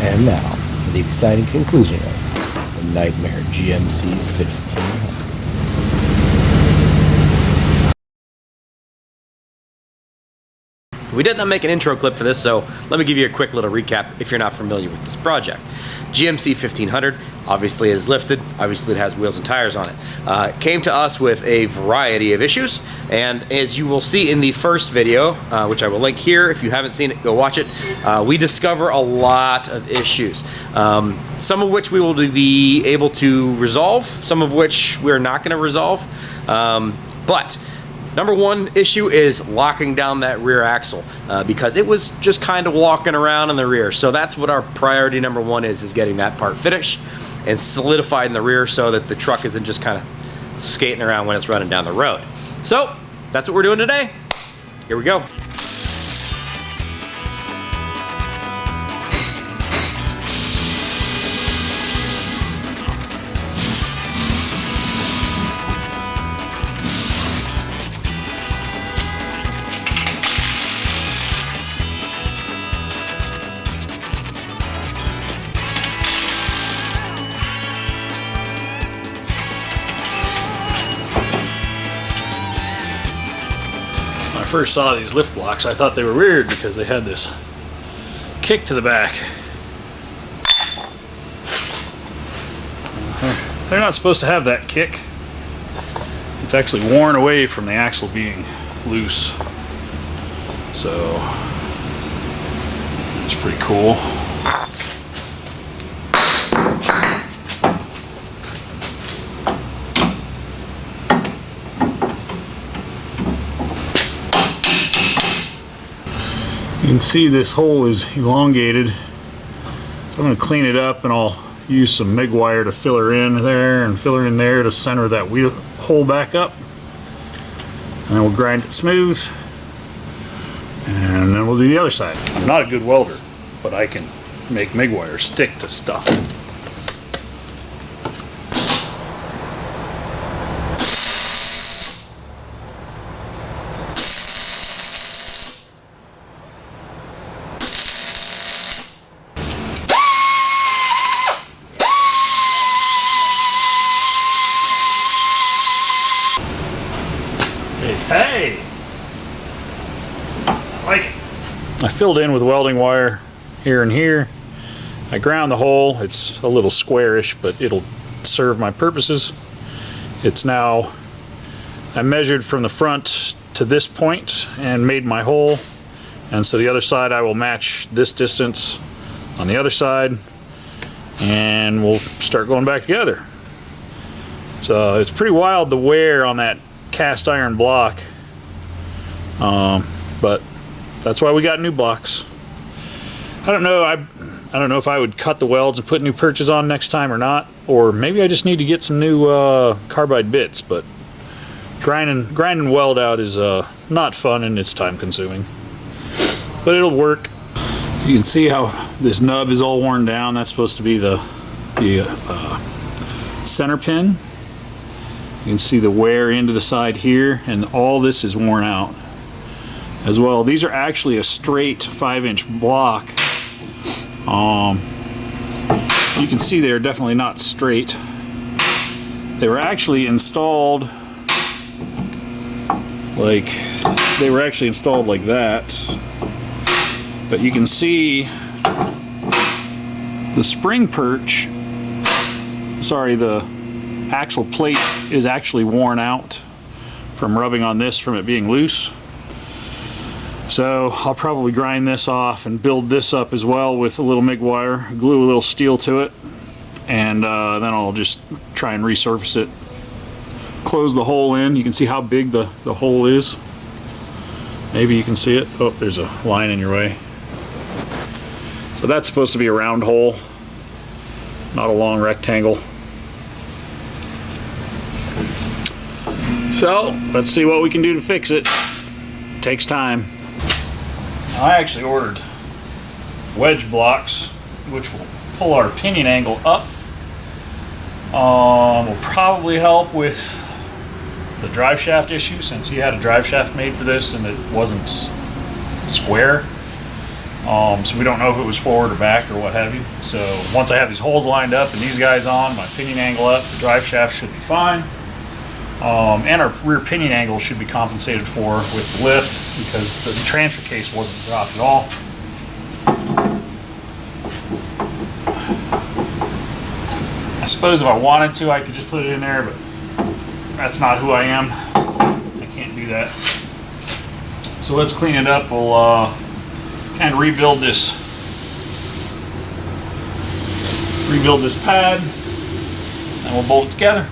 And now, for the exciting conclusion of the Nightmare GMC 1500. We did not make an intro clip for this, so let me give you a quick little recap if you're not familiar with this project. GMC 1500 obviously is lifted, obviously it has wheels and tires on it. It came to us with a variety of issues, and as you will see in the first video, which I will link here, if you haven't seen it, go watch it, we discover a lot of issues. Some of which we will be able to resolve, some of which we're not going to resolve, but number one issue is locking down that rear axle because it was just kind of walking around in the rear. So that's what our priority number one is getting that part finished and solidified in the rear so that the truck isn't just kind of skating around when it's running down the road. So that's what we're doing today. Here we go. When I first saw these lift blocks, I thought they were weird because they had this kick to the back. They're not supposed to have that kick. It's actually worn away from the axle being loose. So it's pretty cool. You can see this hole is elongated, so I'm going to clean it up and I'll use some MIG wire to fill her in there and fill her in there to center that wheel hole back up, and then we'll grind it smooth and then we'll do the other side. I'm not a good welder, but I can make MIG wire stick to stuff. Hey! I like it. I filled in with welding wire here and here. I ground the hole. It's a little squarish, but it'll serve my purposes. It's now, I measured from the front to this point and made my hole. And so the other side I will match this distance on the other side and we'll start going back together. So it's pretty wild the wear on that cast iron block, but that's why we got new blocks. I don't know if I would cut the welds and put new perches on next time or not, or maybe I just need to get some new carbide bits, but grinding weld out is not fun and it's time consuming, but it'll work. You can see how this nub is all worn down. That's supposed to be the center pin. You can see the wear into the side here, and all this is worn out as well. These are actually a straight 5-inch block. You can see they're definitely not straight. They were actually installed like that, but you can see the spring perch, sorry, the axle plate is actually worn out from rubbing on this from it being loose. So I'll probably grind this off and build this up as well with a little MIG wire, glue a little steel to it, and then I'll just try and resurface it. Close the hole in. You can see how big the hole is. Maybe you can see it. Oh, there's a line in your way. So that's supposed to be a round hole, not a long rectangle. So let's see what we can do to fix it. Takes time. I actually ordered wedge blocks which will pull our pinion angle up. Will probably help with the drive shaft issue, since he had a drive shaft made for this and it wasn't square. So we don't know if it was forward or back or what have you. So once I have these holes lined up and these guys on, my pinion angle up, the drive shaft should be fine. And our rear pinion angle should be compensated for with the lift because the transfer case wasn't dropped at all. I suppose if I wanted to, I could just put it in there, but that's not who I am. I can't do that. So let's clean it up. We'll kind of rebuild this pad, and we'll bolt it together.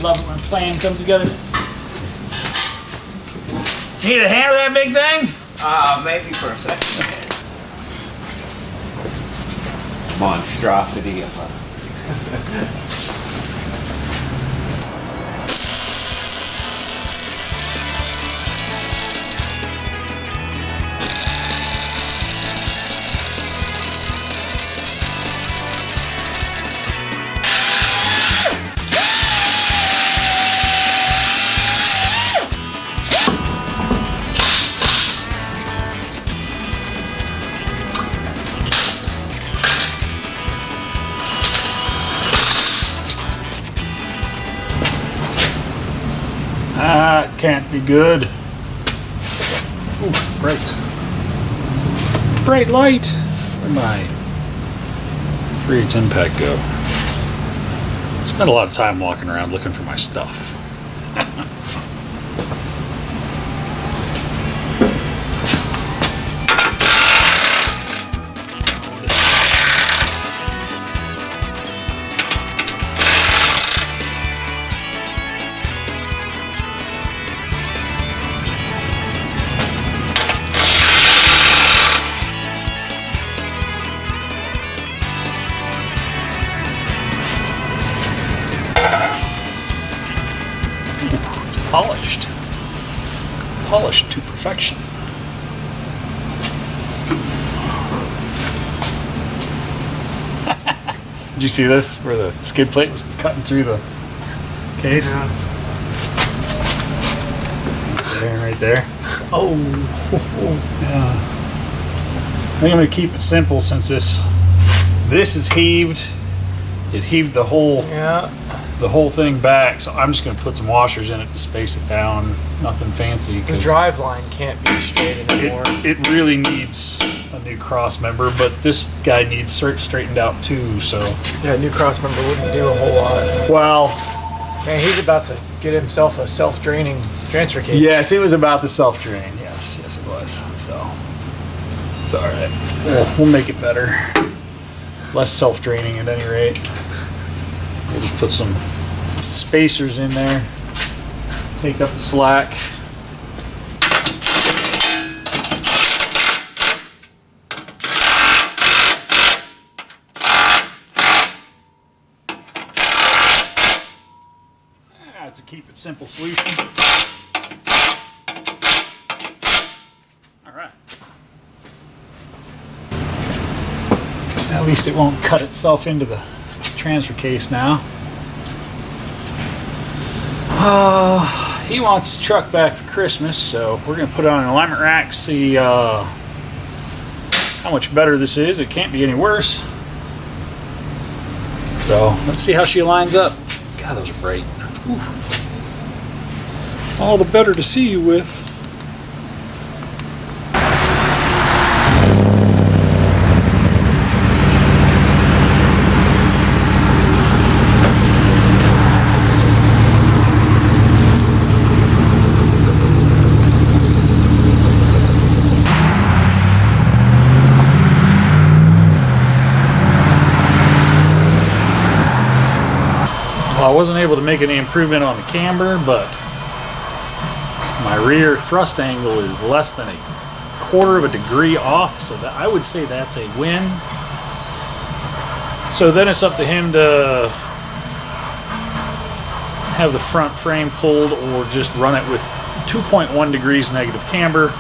I love it when a plan comes together. You need a hand with that big thing? Maybe for a second. Monstrosity of a... That can't be good. Ooh, bright. Bright light. Where'd my 3/8 impact go? Spent a lot of time walking around looking for my stuff. Polished. Polished to perfection. Did you see this? Where the skid plate was cutting through the case? Yeah. Right there. Oh. Yeah. I think I'm going to keep it simple since this is heaved. It heaved the whole thing back, so I'm just going to put some washers in it to space it down. Nothing fancy. The drive line can't be straight anymore. It really needs a new cross member, but this guy needs straightened out too. So yeah, a new cross member wouldn't do a whole lot. Well, man, he's about to get himself a self-draining transfer case. yes, it was about to self-drain. Yes, it was. So it's all right. We'll make it better. Less self-draining at any rate. We'll just put some spacers in there, take up the slack. That's a keep it simple solution. All right. At least it won't cut itself into the transfer case now. He wants his truck back for Christmas, so we're going to put it on an alignment rack, see how much better this is. It can't be any worse. So let's see how she lines up. God, those are bright. Ooh. All the better to see you with. Well, I wasn't able to make any improvement on the camber, but my rear thrust angle is less than 1/4 of a degree off, so that I would say that's a win. So then it's up to him to have the front frame pulled or just run it with 2.1 degrees negative camber.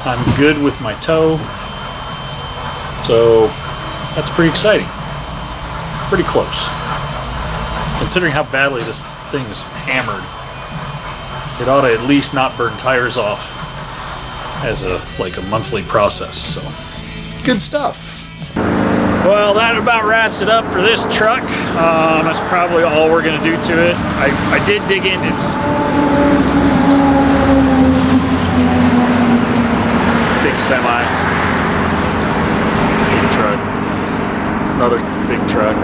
I'm good with my tow. So that's pretty exciting. Pretty close. Considering how badly this thing's hammered, it ought to at least not burn tires off as a monthly process. So good stuff. Well, that about wraps it up for this truck. That's probably all we're gonna do to it. I did dig in. It's big semi, big truck, another big truck.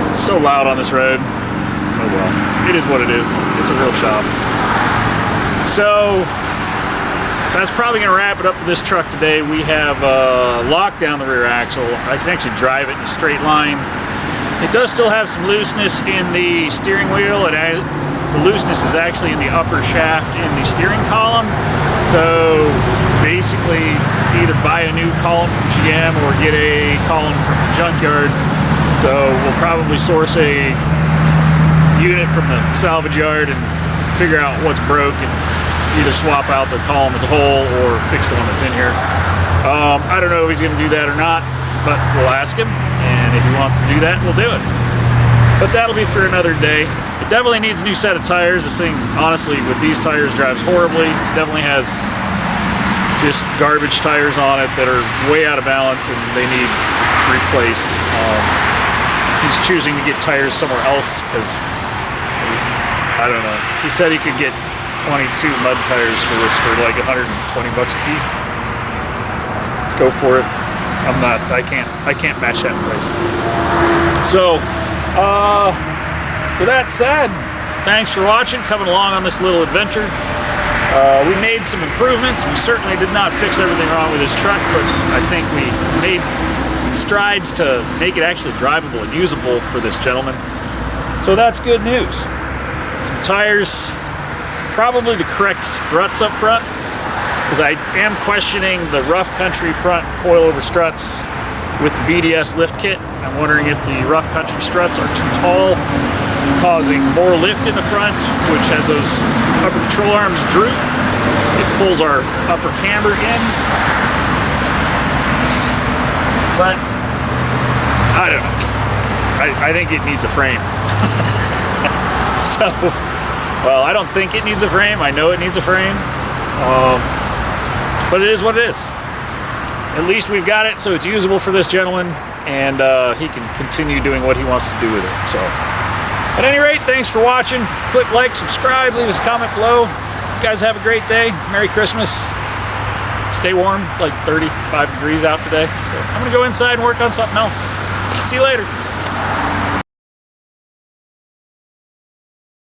It's so loud on this road. Oh well, it is what it is. It's a real shop. So that's probably going to wrap it up for this truck today. We have locked down the rear axle. I can actually drive it in a straight line. It does still have some looseness in the steering wheel. The looseness is actually in the upper shaft in the steering column. So basically either buy a new column from GM or get a column from the junkyard. So we'll probably source a unit from the salvage yard and figure out what's broke and either swap out the column as a whole or fix the one that's in here. I don't know if he's going to do that or not, but we'll ask him, and if he wants to do that, we'll do it. But that'll be for another day. It definitely needs a new set of tires. This thing, honestly, with these tires, drives horribly. Definitely has just garbage tires on it that are way out of balance and they need replaced. He's choosing to get tires somewhere else because, I don't know. He said he could get 22 mud tires for this for like 120 bucks a piece. Go for it. I can't match that price. So, with that said, thanks for watching, coming along on this little adventure. We made some improvements. We certainly did not fix everything wrong with this truck, but I think we made strides to make it actually drivable and usable for this gentleman. So that's good news. Some tires, probably the correct struts up front, because I am questioning the rough country front coilover struts with the BDS lift kit. I'm wondering if the rough country struts are too tall, causing more lift in the front, which as those upper control arms droop, it pulls our upper camber in. But I don't know. I think it needs a frame. So, well, I don't think it needs a frame. I know it needs a frame. But it is what it is. At least we've got it, so it's usable for this gentleman, and he can continue doing what he wants to do with it. So, at any rate, thanks for watching. Click like, subscribe, leave us a comment below. You guys have a great day. Merry Christmas. Stay warm. It's like 35 degrees out today. So I'm going to go inside and work on something else. See you later.